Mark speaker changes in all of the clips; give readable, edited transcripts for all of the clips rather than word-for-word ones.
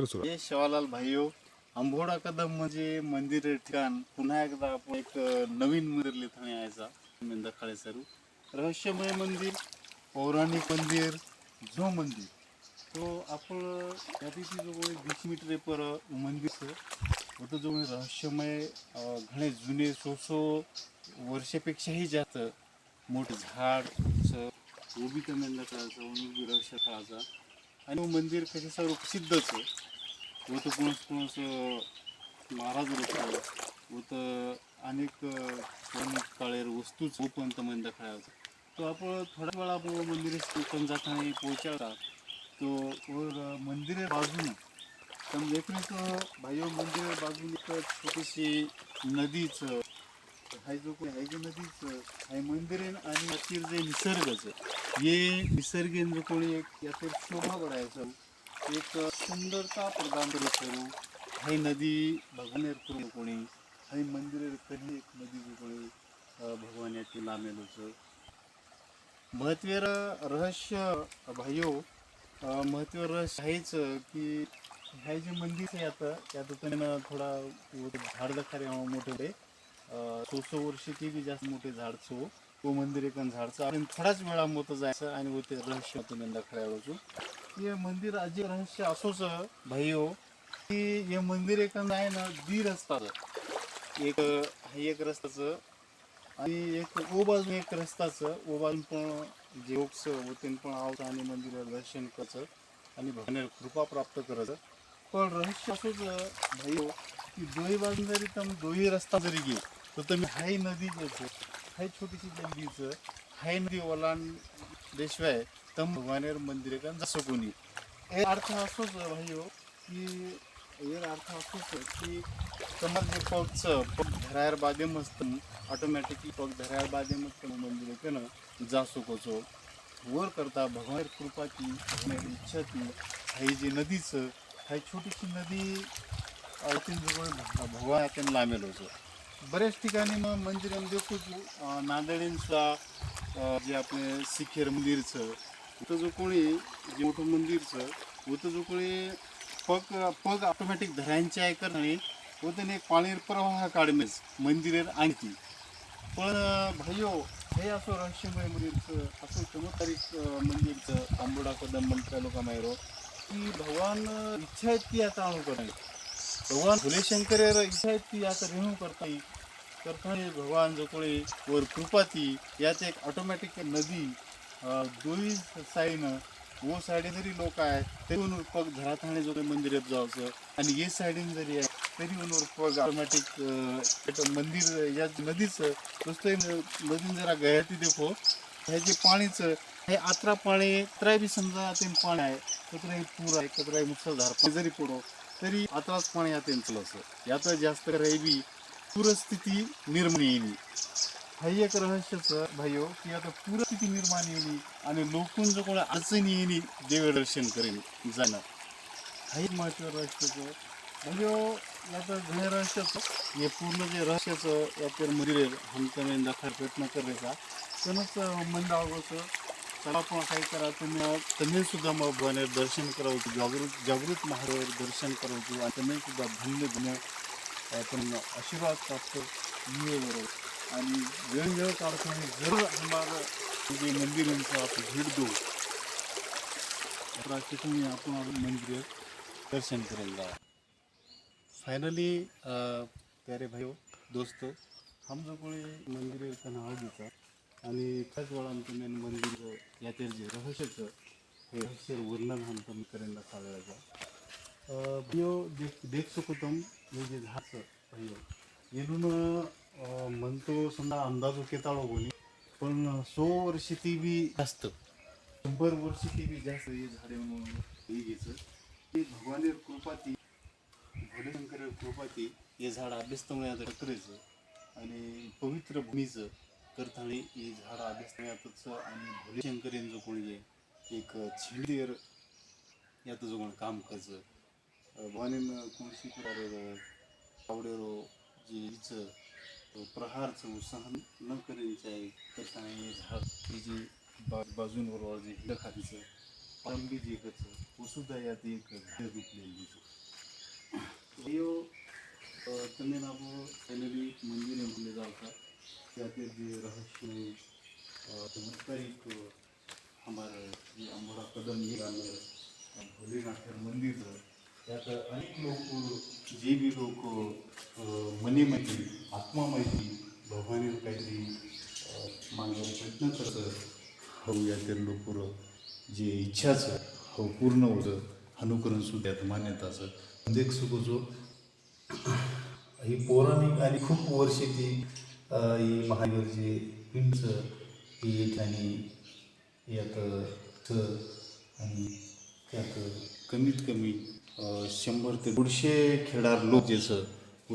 Speaker 1: कर सुरू.
Speaker 2: हे शिवालाल भाईयो, आंबोडा कदम म्हणजे मंदिर ठिकाण पुन्हा एकदा आपण एक नवीन मंदिर लिथाणे यायचा मेंदा खाळे सरू रहस्यमय मंदिर, पौराणिक मंदिर, जो मंदिर तो आपण या दिवशी जो 20 मीटर पर मंदिर होतं जो रहस्यमय घणे जुने 100 वर्षापेक्षाही जास्त मोठं झाड उभी त्या मेंदा खाळाचा उभी रहस्य खाळाचा आणि मंदिर कशाचं प्रसिद्धच होतं. कोणस महाराज होतं होतं अनेक पौराणिक काळेर वस्तूच ओपन मंदिर खेळायचं. तो आपण थोड्या वेळा आपण मंदिर पण जाताना पोहोचायला तो और मंदिर बाजून तर एकच भाईयो मंदिर बाजून एक छोटीशी नदीचं हाय जो कोणी आहे नदीचं हाय मंदिर आणि यातील जे निसर्गाचं ये निसर्गेन जो कोणी एक यातील शोभा बढायचं एक सुंदरता प्रदान करत करू हाय नदी भगवानेर करू कोणी हाय मंदिर कधी एक नदी जो कोणी भगवान यातील लामेलोचं महत्वेर रहस्य भाईयो महत्व रहस्य आहेच की हे जे मंदिर आहे आता त्यात त्यांना थोडा झाड दाखवले मोठे 100 वर्ष की बी जास्त मोठे झाड छो तो मंदिर एक झाडचं आणि थोडाच वेळा मोठं जायचं आणि ते रहस्य तुम्ही दाखवायचं. हे मंदिर अजे रहस्य असोच भाईयो की हे मंदिर एक आहे ना दी रस्ताचं एक रस्ताचं आणि एक ओ बाजू एक रस्ताचं ओ बाजून पण जेवक्स होते पण आवतं आणि मंदिरात दर्शन करायचं आणि भगवान कृपा प्राप्त करायचं. पण रहस्य असोच भाईयो की दोही बाजून जरी तुम्ही दोही रस्ता जरी गे तर तुम्ही हाय नदी घ्यायचं हाय छोटीशी नदीचं हाय नदी ओलांडल्याशिवाय तम भगवानेर मंदिर का जसं कोणी हे अर्थ असोच भाईयो की हे अर्थ असोच की तुम्हाला जे पग धरायर बादे मस्त ऑटोमॅटिकली पग धरायर बादे मस्त मंदिर येते ना जा सकोचो वर करता भगवान कृपाची इच्छाची हाय जे नदीचं हाय छोटीशी नदी भगवान आपण लामेल होतो. बऱ्याच ठिकाणी मग मंदिरामध्ये देखू नांदेडीन सुद्धा जे आपले सिखेर मंदिरचं होतं जो कोणी जे मोठं मंदिरचं होतं जो कोणी पग ऑटोमॅटिक धरांच्या ऐकर आणि होतं एक पाणी प्रवाह काढमेच मंदिर आणखी पण भाईयो हे असं रहस्यमय मंदिरचं असं चमत्कारिक मंदिरचं आंबोडा कदम मंत्र लोक माहिरो की भगवान इच्छा आहेत ती आता आणू करत भगवान भोलेशंकर इच्छा आहेत ती आता रिन्यू करता भगवान जो कोणी वर कृपाती यात एक ऑटोमॅटिक नदी दोन्ही साईडनं वो साईडे जरी लोक आहेत तरी पग धरात जो काही मंदिरात जायचं आणि ये साईडीन जरी आहे तरी पग ऑटोमॅटिक मंदिर या नदीचं नुसतं नदीन जरा गयाती देखो हे जे पाणीचं हे आत्रा पाणी कतराय बी समजा ते पाणी आहे कतराही पूर आहे कतराही मुसळधार पाणी जरी पडो तरी आत्राच पाणी याते असं याचं जास्त काही बी पूरस्थिती निर्माण येईल. हा एक रहस्यच भाईयो की आता पूरस्थिती निर्माण येईल आणि लोकून जो कोणी अडचणी येईल देव दर्शन करेल जाणार हा एक महत्व रहस्यचं भाईयो याचं घणे रहस्यचं हे पूर्ण जे रहस्यचं याच्या मंदिर हमच्या दाखल प्रयत्न करायचा त्यानंच मंदावचं चला पण काय करा तुम्ही सुद्धा मग भगवान दर्शन करावं जागृत महाराज दर्शन करावं आणि तुम्ही सुद्धा धन्य धन्य आपण आशीर्वाद प्राप्त मिळेल आणि वेळ काढताना जरूर आम्हाला जे मंदिरांचं आपण भेट देऊ तुम्ही आपण मंदिर दर्शन करेंगे. फाइनली प्यारे भाइयों दोस्तों हम जो कोई मंदिर का नाव देता आणि त्याच वेळा तुम्ही मंदिर यातील जे रहस्यचं हे रहस्य वर्णन हम तुम्ही करेंगे सावळ्याचा भाइयो देख सको तुम हे जे झाडचं भाइयो येणून म्हणतो समजा अंदाज केताळो कोणी पण 100 वर्ष ती बी जास्त 100 वर्ष ती बी जास्त हे झाडे म्हणून हे घ्यायचं ते भगवान कृपाती भोलेशंकर कृपाती हे झाड अभ्यस्तमय आता करायचं आणि पवित्र भूमीचं करताना हे झाड अभ्यस्तमयातच आणि भोलेशंकर जो कोणी एक झेंडीर यात जो कोण काम करायचं भगवान कोणशी आवडेरो जे हिचं प्रहारचं सहन न करायचं आहे करताना हे झाड हे जे बाजूंवर जे हिंड खालीचं पारंबी जे कच वसुधा यात एक घर रुपलेली यो તમે નાખો ફાઇનલી મંદિરે ભૂલે જાવતા ત્યાંથી જે રહસ્યમય ચમત્કારિક અમારા જે અંબોડા કદમ ગામं भोलेनाथ मंदिर त्यात अनेक लोक जे बी लोक मनीमध्ये आत्मामध्ये भगवान काहीतरी मागण्याचा प्रयत्न करतात हो यातील लोक जे इच्छाचं हो पूर्ण होतं अनुकरण सुद्धा यात मान्यता असत एक सुख जो ही पौराणिक आणि खूप वर्षे ती ही महावीरची पिंडचं ही ठिकाणी यात आणि त्यात कमीत कमी 100 ते 150 खेळाडू लोक ज्याचं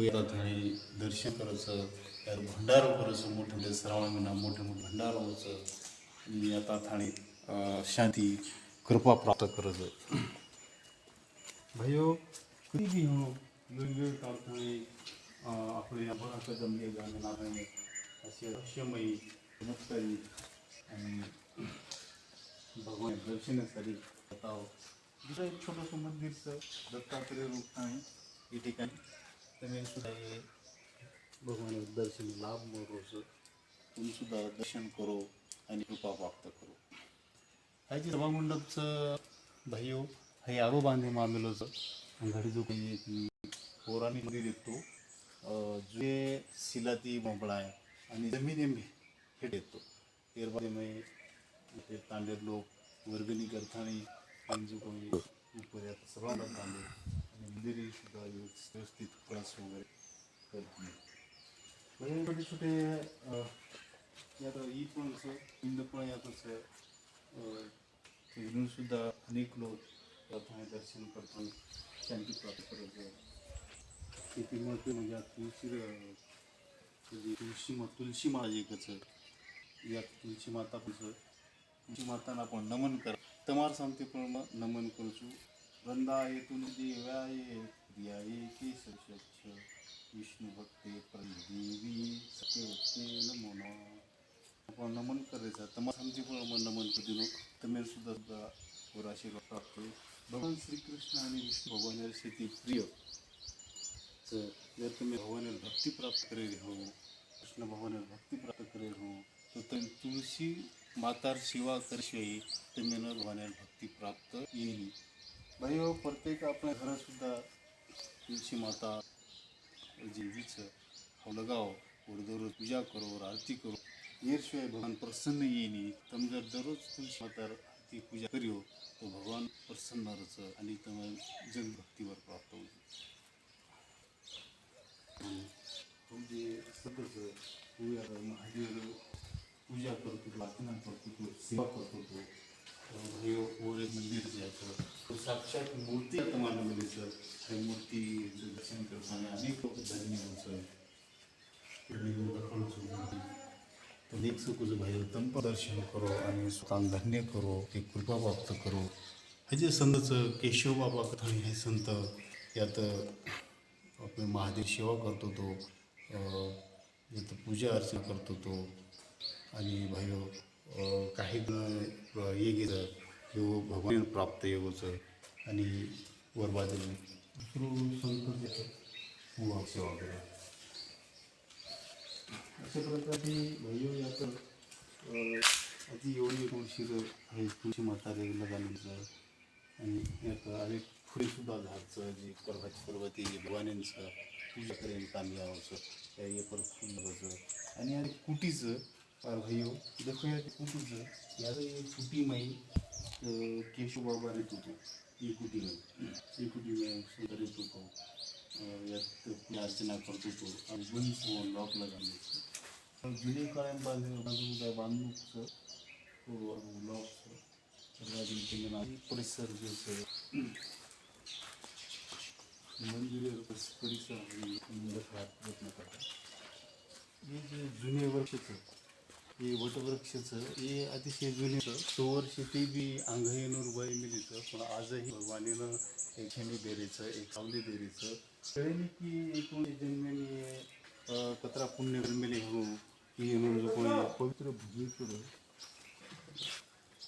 Speaker 2: येतात आणि दर्शन करायचं त्यात भंडारा करायचं मोठे मोठे श्रावण मोठे मोठे भंडारा व्हायचं आणि आता ठाणे शांती कृपा प्राप्त करायचं भाइयों कधी भी हो वेगवेगळे काळाने आपले आभार कदम हे गाणं नारायण असे रहस्यमयी चमत्कारी आणि भगवान दर्शनासाठी बताव दुसरं एक छोटंसं मंदिरचं दत्तात्रेय रूप आहे या ठिकाणी तुम्ही सुद्धा हे भगवान दर्शन लाभ मिळवचं तुम्ही सुद्धा दर्शन करो आणि कृपा प्राप्त करो ह्याची सभामंडपचं भाइयों हे आरो बांधे मारलेलं घरी जो काही पौराणिक मंदिर येतो जे सिलाती मोकळा आहे आणि जमीन हेट येतो तेरबामध्ये ते तांडेर लोक वर्गणी करताना जो कोणी ऊपर सभाला तांडे आणि मंदिर सुद्धा व्यवस्थित क्लास वगैरे करत नाही छोटे छोटे यात ही पण असं हिंद पण यातच तिकडून सुद्धा अनेक लोक प्रथम दर्शन करतो शांती प्राप्त करायचं शेती महत्व म्हणजे तुळशी माळ एकच यात तुळशी माता पण तुळशी माताना आपण नमन कर तमार सांगते पण नमन करूचू वृंदा येथून देव्याये प्रियाये केशवच्छ विष्णू भक्ते देवी सत्यवते नमो नमः आपण नमन करायचं तमार सांगते पण नमन करू तमेर सुद्धा वर आशीर्वाद प्राप्त भगवान श्रीकृष्ण आणि विष्णू भगवान शेती प्रिय जर तुम्ही भगवान भक्ती प्राप्त करेल हो कृष्ण भगवान भक्ती प्राप्त करेल हो तो तुळशी मातार सेवा करशिवाय तुम्ही भगवान भक्ती प्राप्त येईल भाई हो प्रत्येक आपल्या घरात सुद्धा तुळशी माता जीवीच हो लगाव और दररोज पूजा करो आरती करो येरशिवाय भगवान प्रसन्न येईल तुम जर दररोज तुळशी मातार आरती पूजा करियो तो भगवान प्रसन्न रच आणि तुम्हाला जग भक्तीवर प्राप्त होईल म्हणजे सतत महादेव पूजा करतो प्रार्थना करतो तो सेवा करतो तो हे वर एक मंदिर जे आहे तो साक्षात मूर्ती आता मानवलीचं त्या मूर्ती दर्शन करताना अनेक लोक धन्य होतं तो एक सुखचं भाई तंप दर्शन करो आणि स्वतः धन्य करो ते कृपा प्राप्त करो हे जे संतचं केशव बाबा कथा हे संत यात आपले महादेव सेवा करतो तो यात पूजा अर्चना करतो तो आणि भाई काही हे गेलं यो भगवान प्राप्त योगचं आणि वरबाजून दुसरं संत पूवा सेवा करा अशा प्रकारे भाई यात आधी एवढी तुळशीर हे तुळशी माता रेगला जाण्याचं आणि यात अनेक फुलेसुद्धा झाडचं जे पर्वती जे भगवानांचं पूजा करेन काम यावंचं त्या हे परत फुल लगायचं आणि या कुटीचं भाइयों देखो या कुटीचं याचं कुटीमाई केशव बाबा येत होतो ही कुटीमाई सुंदर येत होतो यात पूजा अर्चना करत होतो आणि बंच लॉक लगायचं जुने काळात बांधूचं लॉकचं परिसर जे मंदिर परिसर प्रयत्न करतात हे जे जुने वृक्षचं हे वटवृक्षचं हे अतिशय जुने 100 वर्ष ते बी अंगहीनूर बाई मिलीचं पण आजही भगवानीनं एक हेमी बेरीचं एक सावली बेरीचं कळेल की एकूण जन्मेने कतरा पुण्य जन्मेले हो की जो कोणी पवित्र भूमीकडं